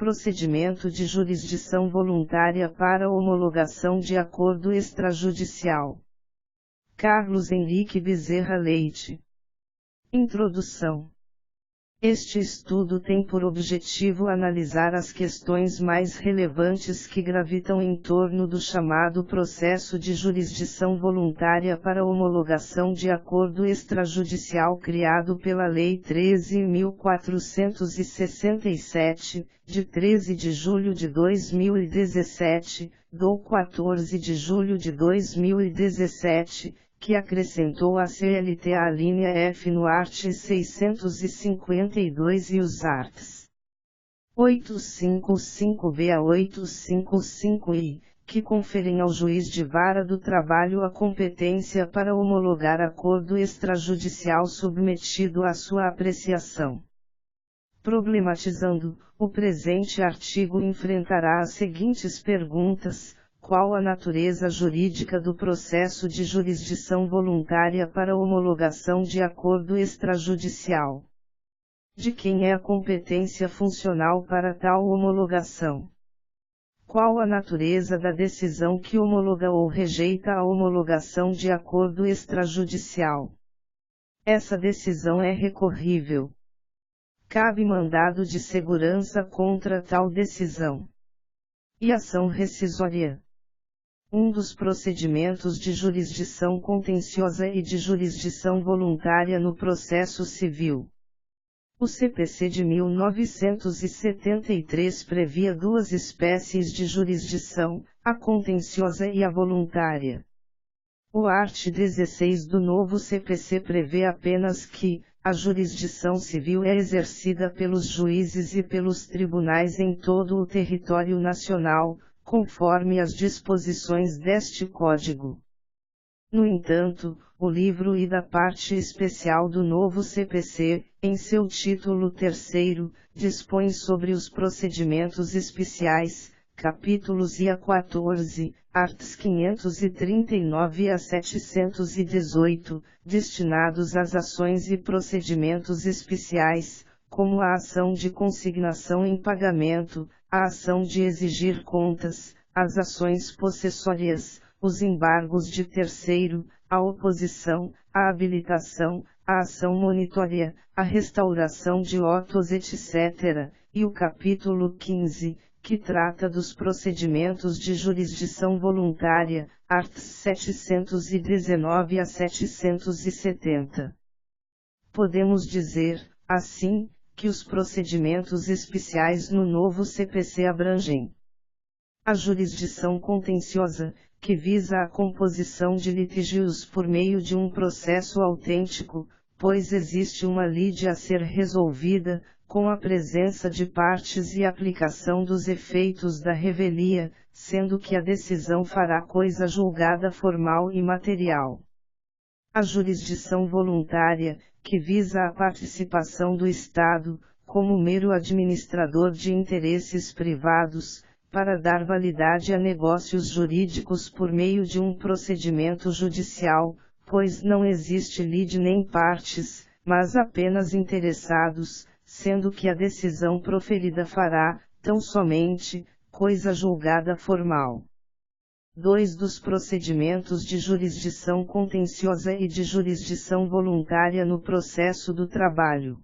Procedimento de jurisdição voluntária para homologação de acordo extrajudicial. Carlos Henrique Bezerra Leite. Introdução. Este estudo tem por objetivo analisar as questões mais relevantes que gravitam em torno do chamado processo de jurisdição voluntária para homologação de acordo extrajudicial criado pela Lei 13.467, de 13 de julho de 2017, do 14 de julho de 2017, que acrescentou a CLT a linha F no art. 652 e os arts. 855b a 855i, que conferem ao juiz de vara do trabalho a competência para homologar acordo extrajudicial submetido à sua apreciação. Problematizando, o presente artigo enfrentará as seguintes perguntas: qual a natureza jurídica do processo de jurisdição voluntária para homologação de acordo extrajudicial? De quem é a competência funcional para tal homologação? Qual a natureza da decisão que homologa ou rejeita a homologação de acordo extrajudicial? Essa decisão é recorrível. Cabe mandado de segurança contra tal decisão. E ação rescisória. Um dos procedimentos de jurisdição contenciosa e de jurisdição voluntária no processo civil. O CPC de 1973 previa duas espécies de jurisdição, a contenciosa e a voluntária. O art. 16 do novo CPC prevê apenas que a jurisdição civil é exercida pelos juízes e pelos tribunais em todo o território nacional, conforme as disposições deste Código. No entanto, o livro I da parte especial do novo CPC, em seu título 3º, dispõe sobre os procedimentos especiais, capítulos I a 14, arts. 539 a 718, destinados às ações e procedimentos especiais, como a ação de consignação em pagamento, a ação de exigir contas, as ações possessórias, os embargos de terceiro, a oposição, a habilitação, a ação monitória, a restauração de autos etc., e o capítulo 15, que trata dos procedimentos de jurisdição voluntária, arts. 719 a 770. Podemos dizer, assim, que os procedimentos especiais no novo CPC abrangem a jurisdição contenciosa, que visa a composição de litígios por meio de um processo autêntico, pois existe uma lide a ser resolvida, com a presença de partes e aplicação dos efeitos da revelia, sendo que a decisão fará coisa julgada formal e material. A jurisdição voluntária, que visa a participação do Estado, como mero administrador de interesses privados, para dar validade a negócios jurídicos por meio de um procedimento judicial, pois não existe lide nem partes, mas apenas interessados, sendo que a decisão proferida fará, tão somente, coisa julgada formal. 2 dos procedimentos de jurisdição contenciosa e de jurisdição voluntária no processo do trabalho.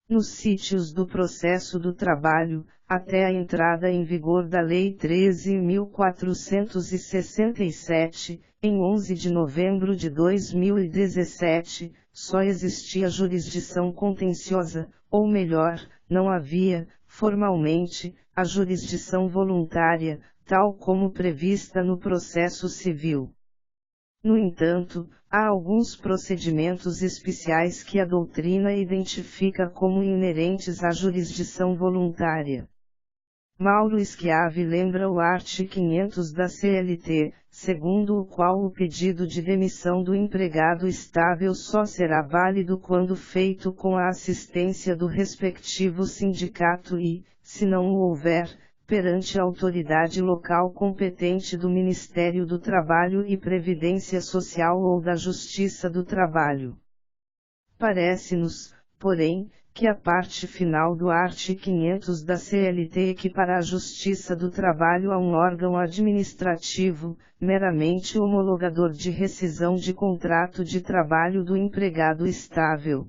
Nos sítios do processo do trabalho, até a entrada em vigor da Lei 13.467, em 11 de novembro de 2017, só existia jurisdição contenciosa, ou melhor, não havia, formalmente, a jurisdição voluntária, tal como prevista no processo civil. No entanto, há alguns procedimentos especiais que a doutrina identifica como inerentes à jurisdição voluntária. Mauro Schiavi lembra o art. 500 da CLT, segundo o qual o pedido de demissão do empregado estável só será válido quando feito com a assistência do respectivo sindicato e, se não o houver, perante a autoridade local competente do Ministério do Trabalho e Previdência Social ou da Justiça do Trabalho. Parece-nos, porém, que a parte final do art. 500 da CLT equipara a Justiça do Trabalho a um órgão administrativo, meramente homologador de rescisão de contrato de trabalho do empregado estável.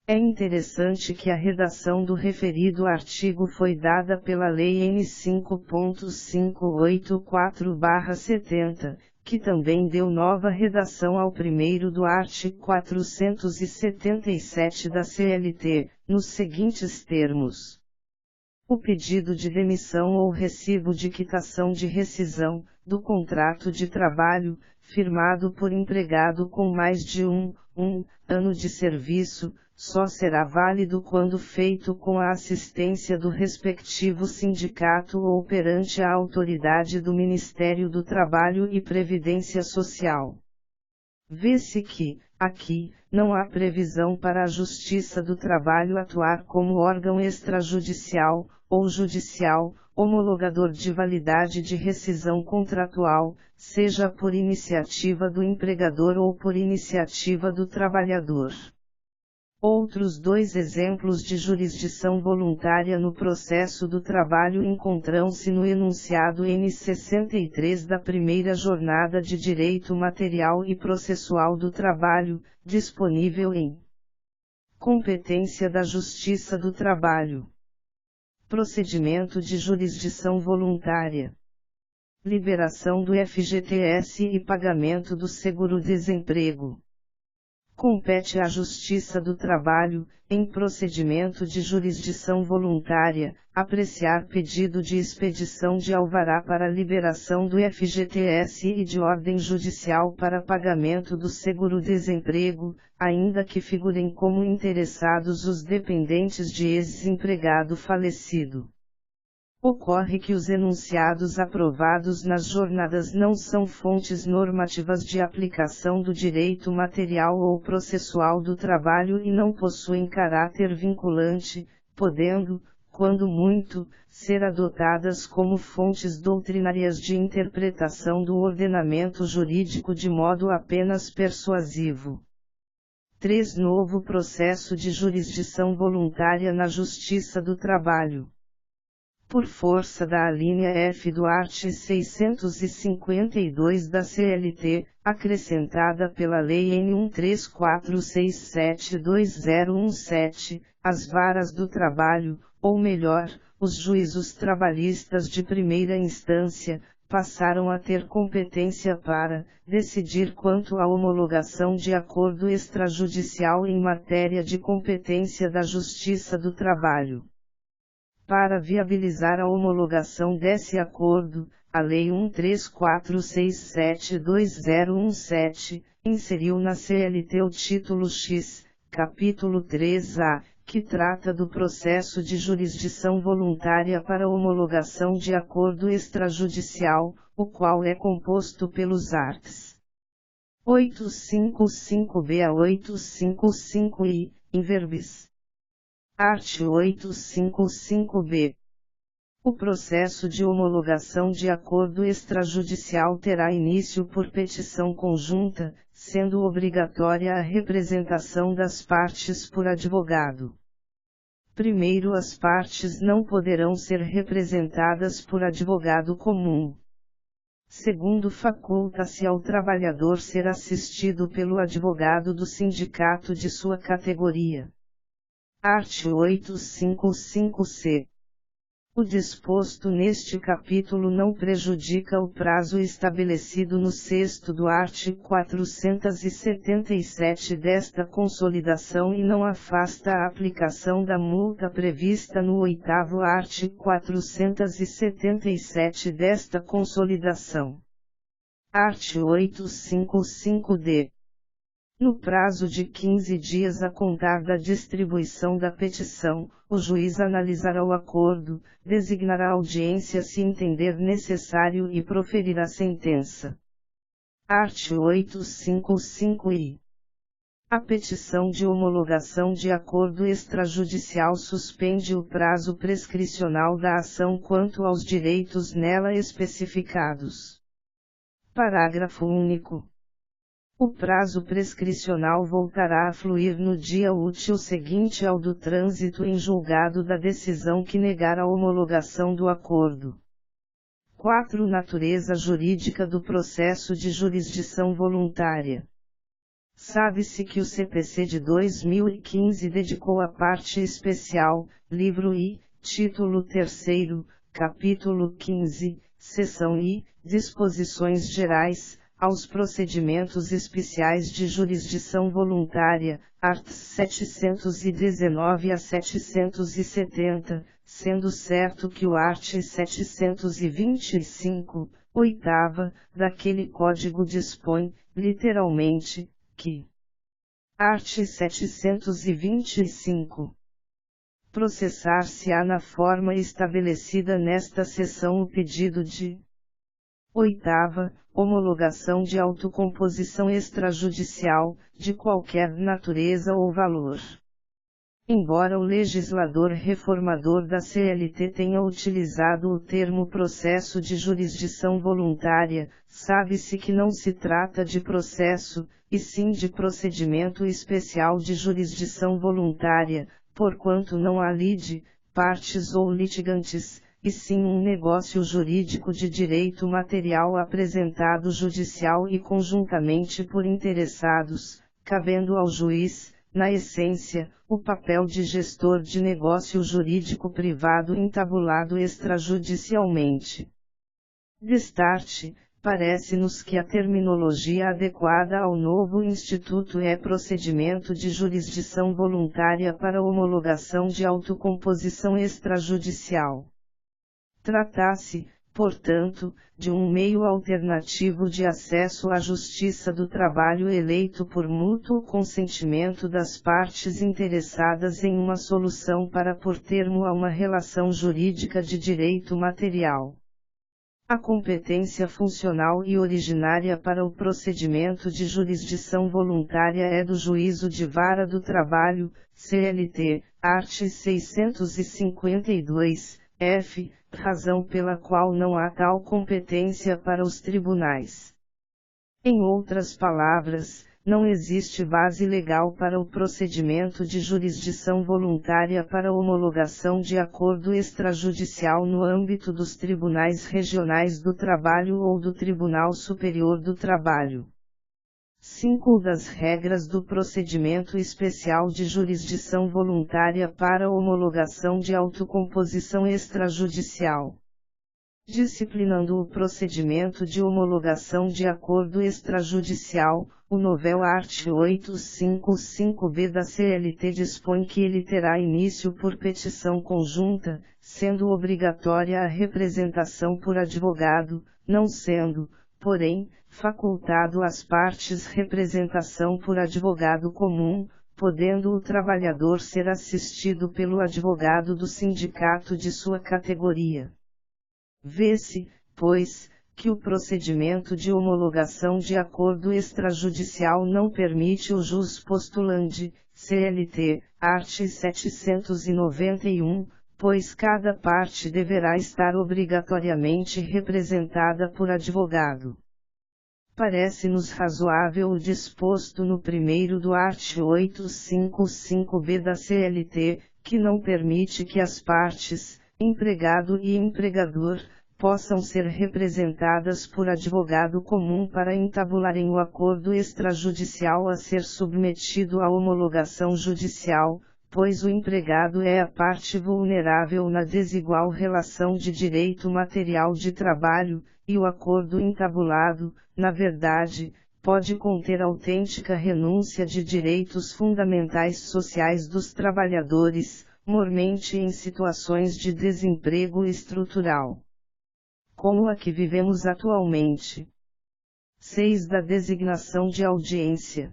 É interessante que a redação do referido artigo foi dada pela Lei N. 5.584/70, que também deu nova redação ao primeiro do art. 477 da CLT, nos seguintes termos: o pedido de demissão ou recibo de quitação de rescisão, do contrato de trabalho, firmado por empregado com mais de um ano de serviço, só será válido quando feito com a assistência do respectivo sindicato ou perante a autoridade do Ministério do Trabalho e Previdência Social. Vê-se que, aqui, não há previsão para a Justiça do Trabalho atuar como órgão extrajudicial, ou judicial, homologador de validade de rescisão contratual, seja por iniciativa do empregador ou por iniciativa do trabalhador. Outros dois exemplos de jurisdição voluntária no processo do trabalho encontram-se no enunciado N. 63 da primeira jornada de Direito Material e Processual do Trabalho, disponível em Competência da Justiça do Trabalho. Procedimento de jurisdição voluntária. Liberação do FGTS e pagamento do seguro-desemprego. Compete à Justiça do Trabalho, em procedimento de jurisdição voluntária, apreciar pedido de expedição de alvará para liberação do FGTS e de ordem judicial para pagamento do seguro-desemprego, ainda que figurem como interessados os dependentes de ex-empregado falecido. Ocorre que os enunciados aprovados nas jornadas não são fontes normativas de aplicação do direito material ou processual do trabalho e não possuem caráter vinculante, podendo, quando muito, ser adotadas como fontes doutrinárias de interpretação do ordenamento jurídico de modo apenas persuasivo. 3. Novo processo de jurisdição voluntária na Justiça do Trabalho. Por força da alínea F do art. 652 da CLT, acrescentada pela Lei N. 13467/2017, as varas do trabalho, ou melhor, os juízos trabalhistas de primeira instância, passaram a ter competência para decidir quanto à homologação de acordo extrajudicial em matéria de competência da Justiça do Trabalho. Para viabilizar a homologação desse acordo, a Lei 13467/2017, inseriu na CLT o título X, capítulo 3A, que trata do processo de jurisdição voluntária para homologação de acordo extrajudicial, o qual é composto pelos arts. 855b a 855i, in verbis. Art. 855b. O processo de homologação de acordo extrajudicial terá início por petição conjunta, sendo obrigatória a representação das partes por advogado. Primeiro, as partes não poderão ser representadas por advogado comum. Segundo, faculta-se ao trabalhador ser assistido pelo advogado do sindicato de sua categoria. Art. 855c. O disposto neste capítulo não prejudica o prazo estabelecido no 6º do art. 477 desta consolidação e não afasta a aplicação da multa prevista no 8º art. 477 desta consolidação. Art. 855d. No prazo de 15 dias a contar da distribuição da petição, o juiz analisará o acordo, designará audiência se entender necessário e proferirá sentença. Art. 855i. A petição de homologação de acordo extrajudicial suspende o prazo prescricional da ação quanto aos direitos nela especificados. Parágrafo único. O prazo prescricional voltará a fluir no dia útil seguinte ao do trânsito em julgado da decisão que negar a homologação do acordo. 4. Natureza jurídica do processo de jurisdição voluntária. Sabe-se que o CPC de 2015 dedicou a parte especial, livro I, título 3º, capítulo 15, seção I, disposições gerais, aos procedimentos especiais de jurisdição voluntária, art. 719 a 770, sendo certo que o art. 725, oitava, daquele Código dispõe, literalmente, que art. 725. Processar-se-á na forma estabelecida nesta seção o pedido de oitava, homologação de autocomposição extrajudicial, de qualquer natureza ou valor. Embora o legislador reformador da CLT tenha utilizado o termo processo de jurisdição voluntária, sabe-se que não se trata de processo, e sim de procedimento especial de jurisdição voluntária, porquanto não há lide, partes ou litigantes, e sim um negócio jurídico de direito material apresentado judicial e conjuntamente por interessados, cabendo ao juiz, na essência, o papel de gestor de negócio jurídico privado entabulado extrajudicialmente. Destarte, parece-nos que a terminologia adequada ao novo instituto é procedimento de jurisdição voluntária para homologação de autocomposição extrajudicial. Trata-se, portanto, de um meio alternativo de acesso à justiça do trabalho eleito por mútuo consentimento das partes interessadas em uma solução para pôr termo a uma relação jurídica de direito material. A competência funcional e originária para o procedimento de jurisdição voluntária é do Juízo de Vara do Trabalho, CLT, art. 652, f, razão pela qual não há tal competência para os tribunais. Em outras palavras, não existe base legal para o procedimento de jurisdição voluntária para homologação de acordo extrajudicial no âmbito dos tribunais regionais do trabalho ou do Tribunal Superior do Trabalho. 5 das regras do procedimento especial de jurisdição voluntária para homologação de autocomposição extrajudicial. Disciplinando o procedimento de homologação de acordo extrajudicial, o novel art. 855b da CLT dispõe que ele terá início por petição conjunta, sendo obrigatória a representação por advogado, não sendo, porém, facultado às partes representação por advogado comum, podendo o trabalhador ser assistido pelo advogado do sindicato de sua categoria. Vê-se, pois, que o procedimento de homologação de acordo extrajudicial não permite o jus postulandi, CLT, art. 791, pois cada parte deverá estar obrigatoriamente representada por advogado. Parece-nos razoável o disposto no primeiro do art. 855b da CLT, que não permite que as partes, empregado e empregador, possam ser representadas por advogado comum para entabularem o acordo extrajudicial a ser submetido à homologação judicial, pois o empregado é a parte vulnerável na desigual relação de direito material de trabalho, e o acordo entabulado, na verdade, pode conter autêntica renúncia de direitos fundamentais sociais dos trabalhadores, mormente em situações de desemprego estrutural, como a que vivemos atualmente. 6 da designação de audiência.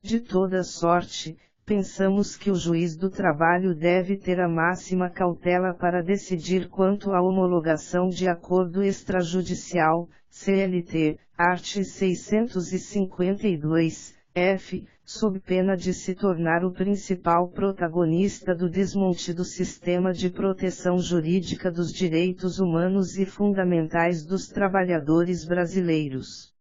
De toda sorte, pensamos que o juiz do trabalho deve ter a máxima cautela para decidir quanto à homologação de acordo extrajudicial, CLT, art. 652, f, sob pena de se tornar o principal protagonista do desmonte do sistema de proteção jurídica dos direitos humanos e fundamentais dos trabalhadores brasileiros.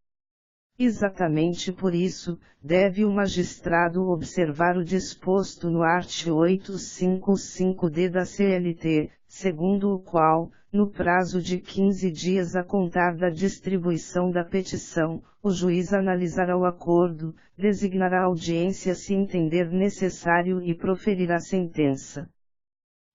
Exatamente por isso, deve o magistrado observar o disposto no art. 855-D da CLT, segundo o qual, no prazo de 15 dias a contar da distribuição da petição, o juiz analisará o acordo, designará audiência se entender necessário e proferirá sentença.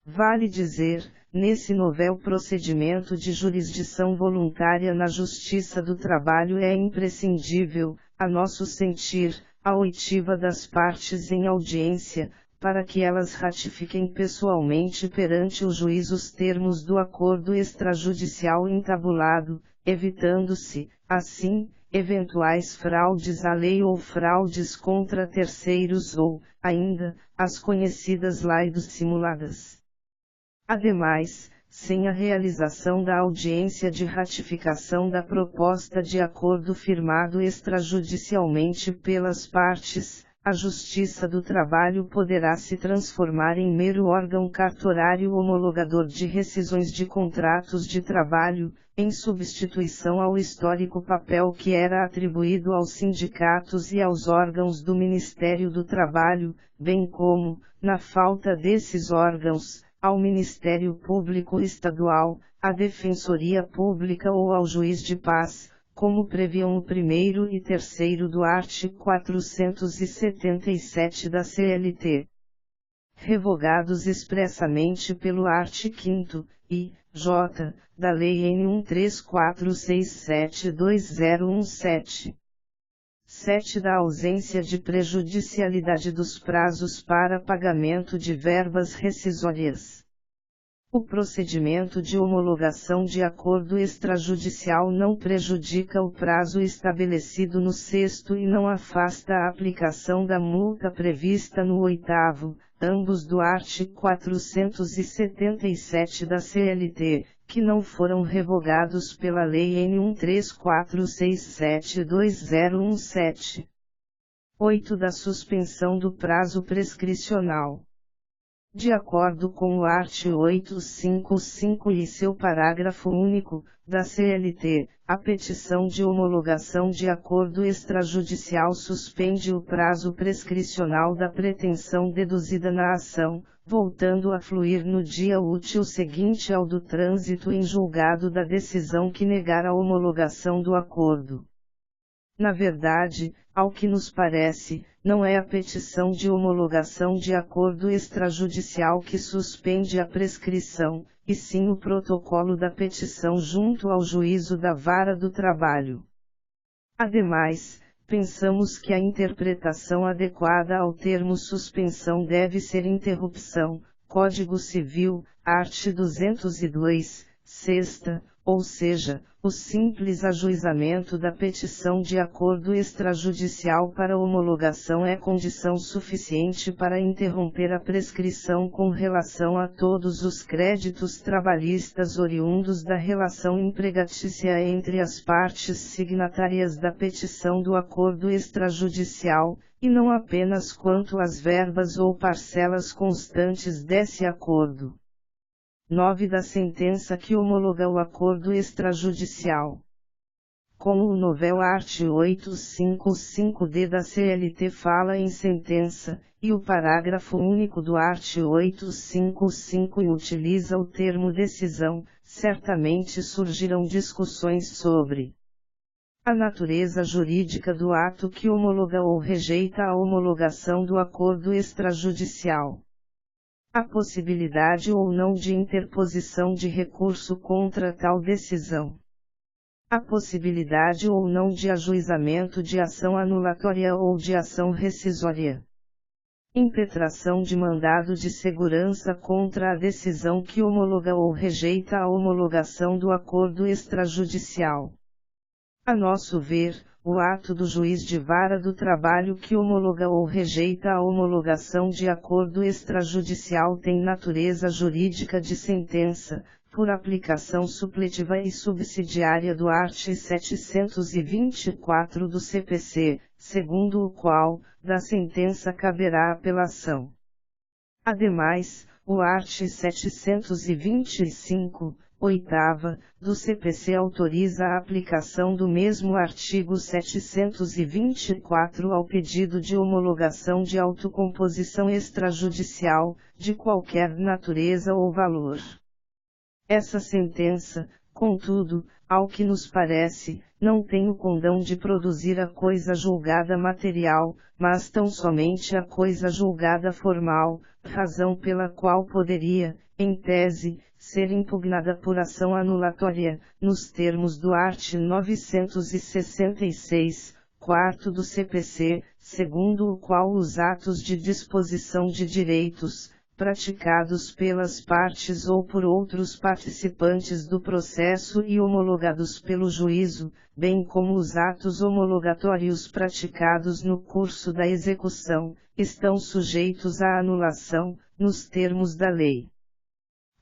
Vale dizer, nesse novel procedimento de jurisdição voluntária na Justiça do Trabalho é imprescindível, a nosso sentir, a oitiva das partes em audiência, para que elas ratifiquem pessoalmente perante o juiz os termos do acordo extrajudicial entabulado, evitando-se, assim, eventuais fraudes à lei ou fraudes contra terceiros ou, ainda, as conhecidas laidos simuladas. Ademais, sem a realização da audiência de ratificação da proposta de acordo firmado extrajudicialmente pelas partes, a Justiça do Trabalho poderá se transformar em mero órgão cartorário homologador de rescisões de contratos de trabalho, em substituição ao histórico papel que era atribuído aos sindicatos e aos órgãos do Ministério do Trabalho, bem como, na falta desses órgãos, ao Ministério Público Estadual, à Defensoria Pública ou ao Juiz de Paz, como previam o 1º e 3º do art. 477 da CLT. Revogados expressamente pelo art. 5º e j. da Lei N. 134672017. 7. Da ausência de prejudicialidade dos prazos para pagamento de verbas rescisórias. O procedimento de homologação de acordo extrajudicial não prejudica o prazo estabelecido no 6º e não afasta a aplicação da multa prevista no 8º, ambos do art. 477 da CLT, que não foram revogados pela Lei N. 134672017. 8. Da suspensão do prazo prescricional. De acordo com o art. 855 e seu parágrafo único, da CLT, a petição de homologação de acordo extrajudicial suspende o prazo prescricional da pretensão deduzida na ação, voltando a fluir no dia útil seguinte ao do trânsito em julgado da decisão que negar a homologação do acordo. Na verdade, ao que nos parece, não é a petição de homologação de acordo extrajudicial que suspende a prescrição, e sim o protocolo da petição junto ao juízo da vara do trabalho. Ademais, pensamos que a interpretação adequada ao termo suspensão deve ser interrupção, Código Civil, art. 202, sexta, ou seja, o simples ajuizamento da petição de acordo extrajudicial para homologação é condição suficiente para interromper a prescrição com relação a todos os créditos trabalhistas oriundos da relação empregatícia entre as partes signatárias da petição do acordo extrajudicial, e não apenas quanto às verbas ou parcelas constantes desse acordo. 9. Da sentença que homologa o acordo extrajudicial. Como o novel art. 855-D da CLT fala em sentença, e o parágrafo único do art. 855 utiliza o termo decisão, certamente surgirão discussões sobre a natureza jurídica do ato que homologa ou rejeita a homologação do acordo extrajudicial. A possibilidade ou não de interposição de recurso contra tal decisão. A possibilidade ou não de ajuizamento de ação anulatória ou de ação rescisória. Impetração de mandado de segurança contra a decisão que homologa ou rejeita a homologação do acordo extrajudicial. A nosso ver, o ato do juiz de vara do trabalho que homologa ou rejeita a homologação de acordo extrajudicial tem natureza jurídica de sentença, por aplicação supletiva e subsidiária do art. 724 do CPC, segundo o qual, da sentença caberá apelação. Ademais, o art. 725, 8ª, do CPC autoriza a aplicação do mesmo artigo 724 ao pedido de homologação de autocomposição extrajudicial, de qualquer natureza ou valor. Essa sentença, contudo, ao que nos parece, não tem o condão de produzir a coisa julgada material, mas tão somente a coisa julgada formal, razão pela qual poderia, em tese, ser impugnada por ação anulatória, nos termos do art. 966, quarto do CPC, segundo o qual os atos de disposição de direitos, praticados pelas partes ou por outros participantes do processo e homologados pelo juízo, bem como os atos homologatórios praticados no curso da execução, estão sujeitos à anulação, nos termos da lei,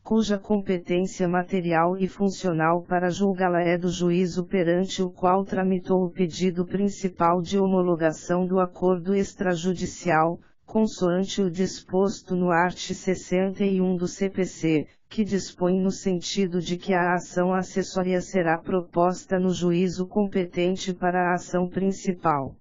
cuja competência material e funcional para julgá-la é do juízo perante o qual tramitou o pedido principal de homologação do acordo extrajudicial, consoante o disposto no art. 61 do CPC, que dispõe no sentido de que a ação acessória será proposta no juízo competente para a ação principal.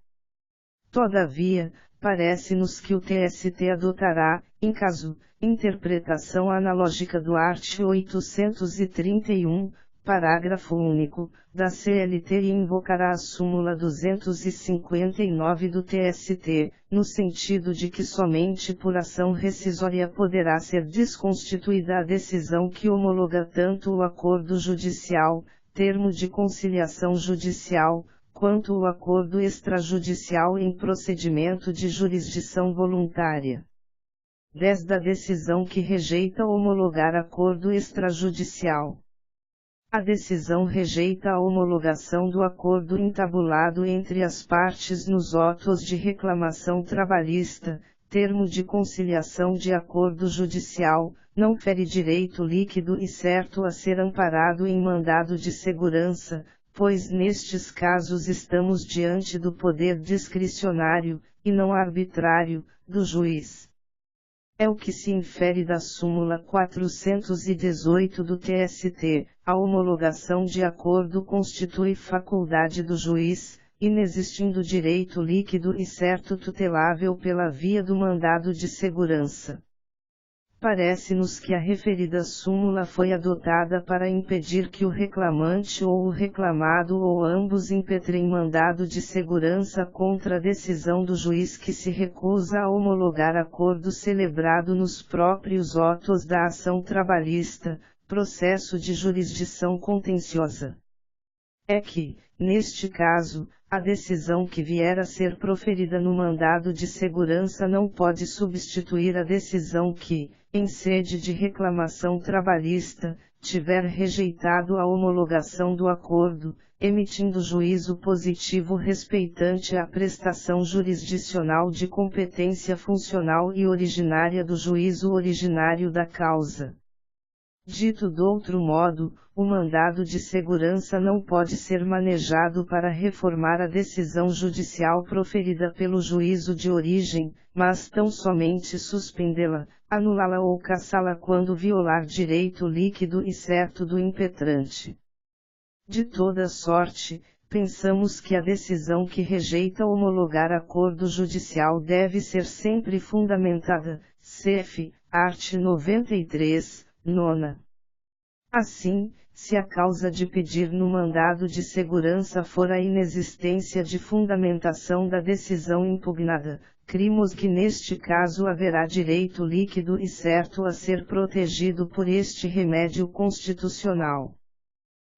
Todavia, parece-nos que o TST adotará, em caso, interpretação analógica do art. 831, parágrafo único, da CLT e invocará a súmula 259 do TST, no sentido de que somente por ação rescisória poderá ser desconstituída a decisão que homologa tanto o acordo judicial, termo de conciliação judicial, quanto o acordo extrajudicial em procedimento de jurisdição voluntária. 10 da decisão que rejeita homologar acordo extrajudicial. A decisão rejeita a homologação do acordo entabulado entre as partes nos autos de reclamação trabalhista, termo de conciliação de acordo judicial, não fere direito líquido e certo a ser amparado em mandado de segurança, pois nestes casos estamos diante do poder discricionário, e não arbitrário, do juiz. É o que se infere da súmula 418 do TST, a homologação de acordo constitui faculdade do juiz, inexistindo direito líquido e certo tutelável pela via do mandado de segurança. Parece-nos que a referida súmula foi adotada para impedir que o reclamante ou o reclamado ou ambos impetrem mandado de segurança contra a decisão do juiz que se recusa a homologar acordo celebrado nos próprios autos da ação trabalhista, processo de jurisdição contenciosa. É que, neste caso, a decisão que vier a ser proferida no mandado de segurança não pode substituir a decisão que, em sede de reclamação trabalhista, tiver rejeitado a homologação do acordo, emitindo juízo positivo respeitante à prestação jurisdicional de competência funcional e originária do juízo originário da causa. Dito de outro modo, o mandado de segurança não pode ser manejado para reformar a decisão judicial proferida pelo juízo de origem, mas tão somente suspendê-la, anulá-la ou cassá-la quando violar direito líquido e certo do impetrante. De toda sorte, pensamos que a decisão que rejeita homologar acordo judicial deve ser sempre fundamentada, cf. art. 93, nona. Assim, se a causa de pedir no mandado de segurança for a inexistência de fundamentação da decisão impugnada, cremos que neste caso haverá direito líquido e certo a ser protegido por este remédio constitucional.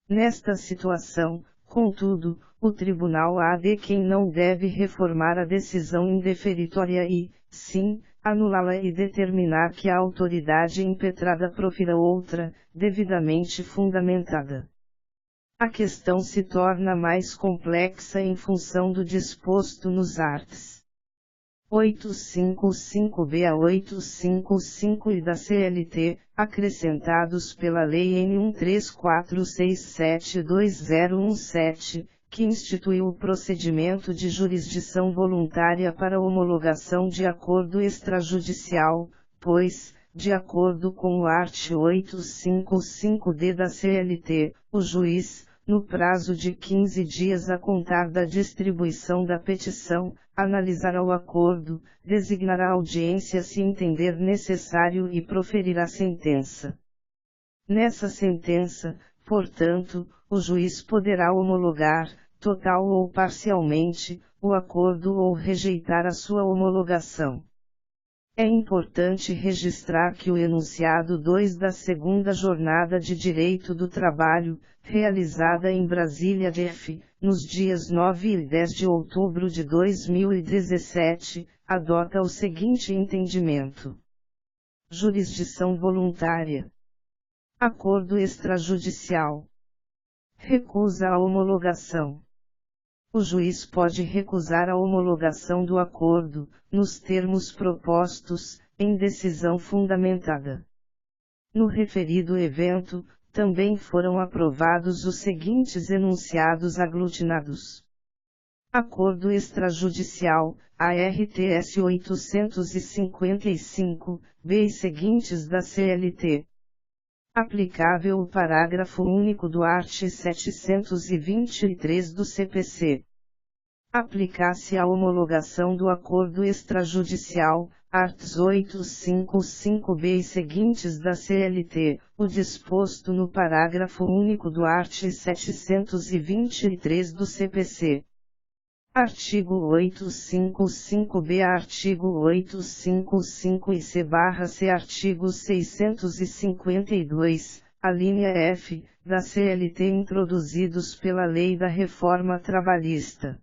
Nesta situação, contudo, o tribunal há de quem não deve reformar a decisão indeferitória e, sim, anulá-la e determinar que a autoridade impetrada profira outra, devidamente fundamentada. A questão se torna mais complexa em função do disposto nos arts. 855b a 855 e da CLT, acrescentados pela Lei N. 134672017, que instituiu o procedimento de jurisdição voluntária para homologação de acordo extrajudicial, pois, de acordo com o art. 855-D da CLT, o juiz, no prazo de 15 dias a contar da distribuição da petição, analisará o acordo, designará audiência se entender necessário e proferirá sentença. Nessa sentença, portanto, o juiz poderá homologar, total ou parcialmente, o acordo ou rejeitar a sua homologação. É importante registrar que o enunciado 2 da segunda Jornada de Direito do Trabalho, realizada em Brasília DF, nos dias 9 e 10 de outubro de 2017, adota o seguinte entendimento: jurisdição voluntária. Acordo extrajudicial. Recusa a homologação. O juiz pode recusar a homologação do acordo, nos termos propostos, em decisão fundamentada. No referido evento, também foram aprovados os seguintes enunciados aglutinados. Acordo extrajudicial, ARTS 855-B e seguintes da CLT. Aplicável o parágrafo único do art. 723 do CPC. Aplicar-se a homologação do acordo extrajudicial, arts. 855-B e seguintes da CLT, o disposto no parágrafo único do art. 723 do CPC. Artigo 855-B Artigo 855-C/C Artigo 652, a linha F, da CLT introduzidos pela Lei da Reforma Trabalhista.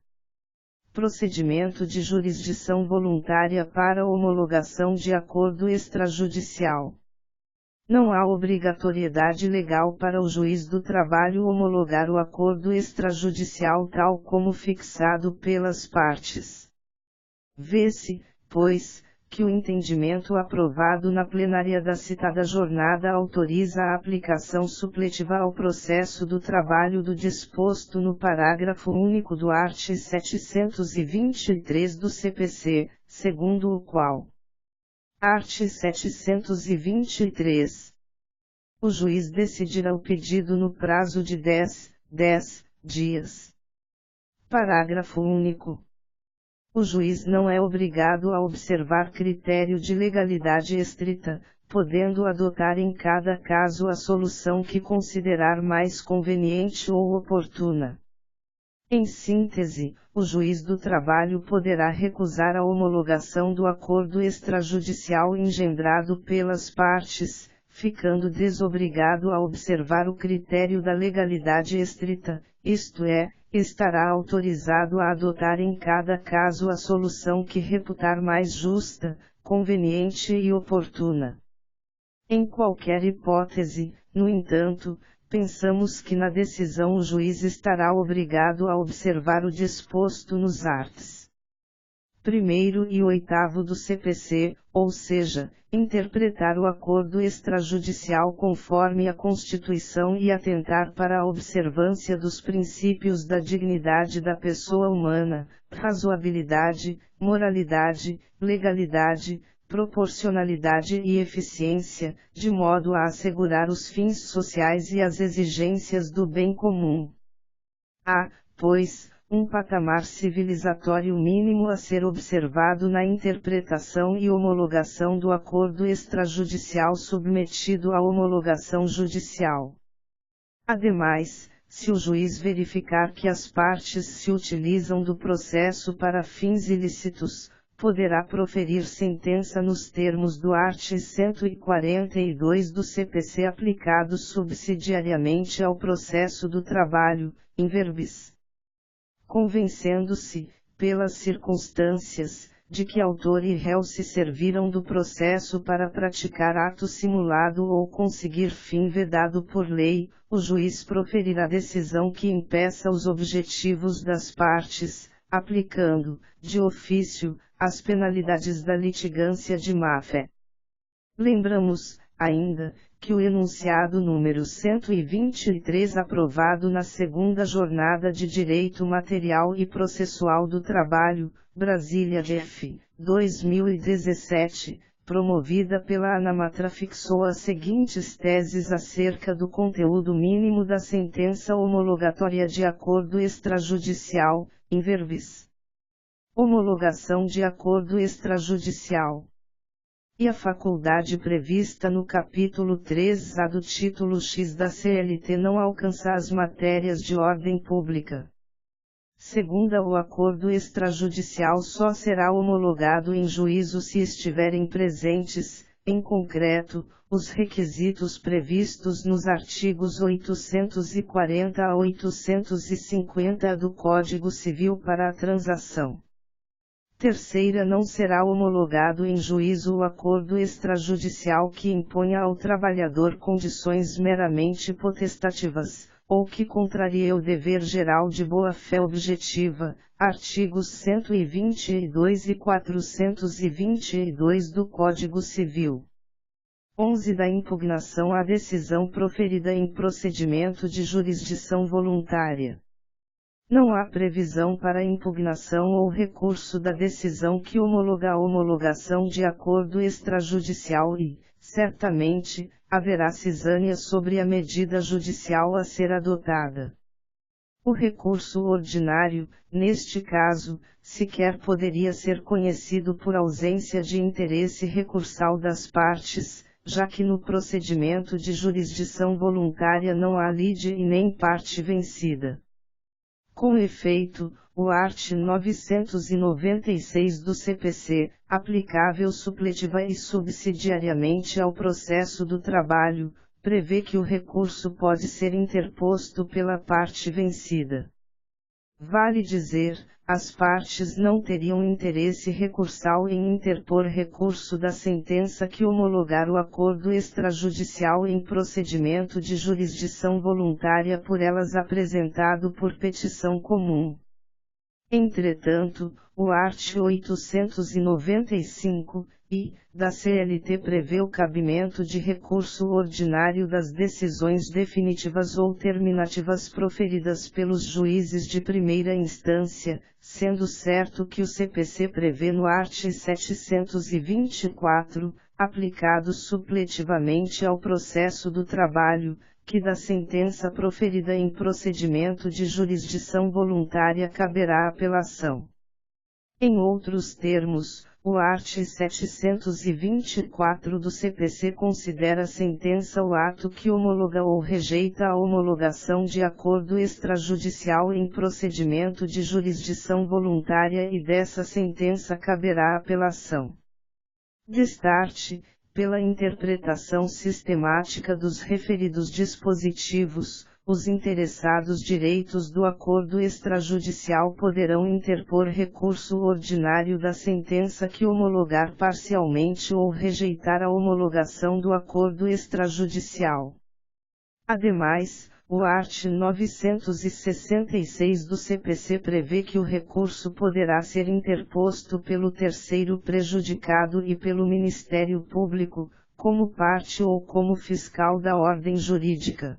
Procedimento de jurisdição voluntária para homologação de acordo extrajudicial. Não há obrigatoriedade legal para o juiz do trabalho homologar o acordo extrajudicial tal como fixado pelas partes. Vê-se, pois, que o entendimento aprovado na plenária da citada jornada autoriza a aplicação supletiva ao processo do trabalho do disposto no parágrafo único do art. 723 do CPC, segundo o qual: art. 723. O juiz decidirá o pedido no prazo de 10 dias. Parágrafo único. O juiz não é obrigado a observar critério de legalidade estrita, podendo adotar em cada caso a solução que considerar mais conveniente ou oportuna. Em síntese, o juiz do trabalho poderá recusar a homologação do acordo extrajudicial engendrado pelas partes, ficando desobrigado a observar o critério da legalidade estrita, isto é, estará autorizado a adotar em cada caso a solução que reputar mais justa, conveniente e oportuna. Em qualquer hipótese, no entanto, pensamos que na decisão o juiz estará obrigado a observar o disposto nos arts. 1º e 8º do CPC, ou seja, interpretar o acordo extrajudicial conforme a Constituição e atentar para a observância dos princípios da dignidade da pessoa humana, razoabilidade, moralidade, legalidade, proporcionalidade e eficiência, de modo a assegurar os fins sociais e as exigências do bem comum. Há, pois, um patamar civilizatório mínimo a ser observado na interpretação e homologação do acordo extrajudicial submetido à homologação judicial. Ademais, se o juiz verificar que as partes se utilizam do processo para fins ilícitos, poderá proferir sentença nos termos do art. 142 do CPC aplicados subsidiariamente ao processo do trabalho, in verbis. Convencendo-se, pelas circunstâncias, de que autor e réu se serviram do processo para praticar ato simulado ou conseguir fim vedado por lei, o juiz proferirá decisão que impeça os objetivos das partes, aplicando, de ofício, as penalidades da litigância de má-fé. Lembramos, ainda, que o enunciado número 123 aprovado na segunda Jornada de Direito Material e Processual do Trabalho, Brasília DF, 2017, promovida pela Anamatra, fixou as seguintes teses acerca do conteúdo mínimo da sentença homologatória de acordo extrajudicial, in verbis. Homologação de acordo extrajudicial. E a faculdade prevista no capítulo 3A do título X da CLT não alcança as matérias de ordem pública. Segunda, o acordo extrajudicial só será homologado em juízo se estiverem presentes, em concreto, os requisitos previstos nos artigos 840 a 850 do Código Civil para a transação. Terceira, não será homologado em juízo o acordo extrajudicial que imponha ao trabalhador condições meramente potestativas, ou que contrarie o dever geral de boa-fé objetiva, artigos 122 e 422 do Código Civil. 11. Da impugnação à decisão proferida em procedimento de jurisdição voluntária. Não há previsão para impugnação ou recurso da decisão que homologa a homologação de acordo extrajudicial e, certamente, haverá cisânia sobre a medida judicial a ser adotada. O recurso ordinário, neste caso, sequer poderia ser conhecido por ausência de interesse recursal das partes, já que no procedimento de jurisdição voluntária não há lide e nem parte vencida. Com efeito, o art. 996 do CPC, aplicável supletiva e subsidiariamente ao processo do trabalho, prevê que o recurso pode ser interposto pela parte vencida. Vale dizer, as partes não teriam interesse recursal em interpor recurso da sentença que homologar o acordo extrajudicial em procedimento de jurisdição voluntária por elas apresentado por petição comum. Entretanto, o art. 895, da CLT prevê o cabimento de recurso ordinário das decisões definitivas ou terminativas proferidas pelos juízes de primeira instância, sendo certo que o CPC prevê no art. 724, aplicado supletivamente ao processo do trabalho, que da sentença proferida em procedimento de jurisdição voluntária caberá apelação. Em outros termos, o art. 724 do CPC considera a sentença o ato que homologa ou rejeita a homologação de acordo extrajudicial em procedimento de jurisdição voluntária e dessa sentença caberá apelação. Destarte, pela interpretação sistemática dos referidos dispositivos, os interessados direitos do acordo extrajudicial poderão interpor recurso ordinário da sentença que homologar parcialmente ou rejeitar a homologação do acordo extrajudicial. Ademais, o art. 966 do CPC prevê que o recurso poderá ser interposto pelo terceiro prejudicado e pelo Ministério Público, como parte ou como fiscal da ordem jurídica.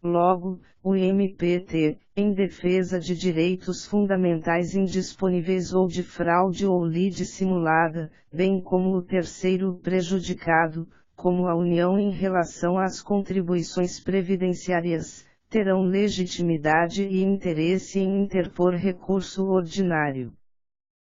Logo, o MPT, em defesa de direitos fundamentais indisponíveis ou de fraude ou lide simulada, bem como o terceiro prejudicado, como a União em relação às contribuições previdenciárias, terão legitimidade e interesse em interpor recurso ordinário.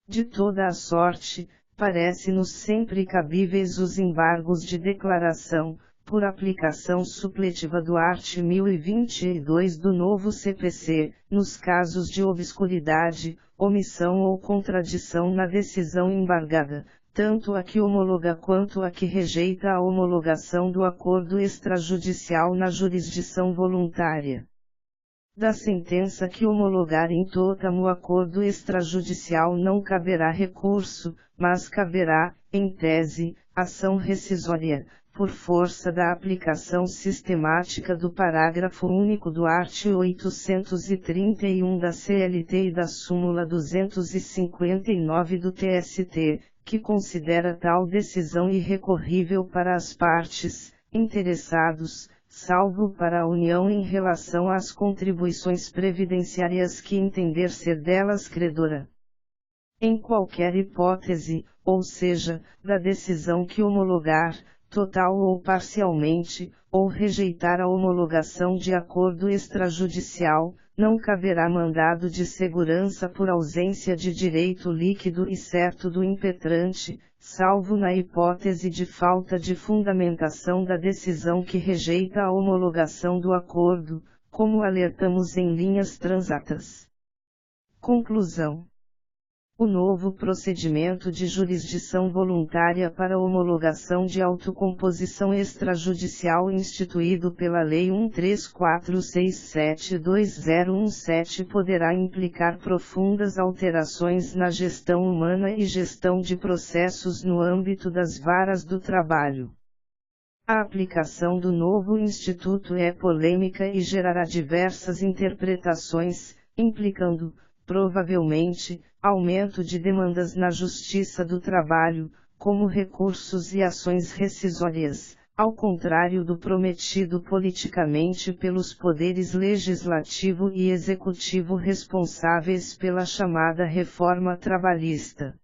De toda a sorte, parece-nos sempre cabíveis os embargos de declaração, por aplicação supletiva do art. 1022 do novo CPC, nos casos de obscuridade, omissão ou contradição na decisão embargada, tanto a que homologa quanto a que rejeita a homologação do acordo extrajudicial na jurisdição voluntária. Da sentença que homologar em totam o acordo extrajudicial não caberá recurso, mas caberá, em tese, ação rescisória, por força da aplicação sistemática do parágrafo único do art. 831 da CLT e da súmula 259 do TST, que considera tal decisão irrecorrível para as partes, interessados, salvo para a União em relação às contribuições previdenciárias que entender ser delas credora. Em qualquer hipótese, ou seja, da decisão que homologar, total ou parcialmente, ou rejeitar a homologação de acordo extrajudicial, não caberá mandado de segurança por ausência de direito líquido e certo do impetrante, salvo na hipótese de falta de fundamentação da decisão que rejeita a homologação do acordo, como alertamos em linhas transatas. Conclusão. O novo procedimento de jurisdição voluntária para homologação de autocomposição extrajudicial instituído pela Lei 1346720117 poderá implicar profundas alterações na gestão humana e gestão de processos no âmbito das varas do trabalho. A aplicação do novo instituto é polêmica e gerará diversas interpretações, implicando, provavelmente, aumento de demandas na Justiça do Trabalho, como recursos e ações rescisórias, ao contrário do prometido politicamente pelos poderes legislativo e executivo responsáveis pela chamada reforma trabalhista.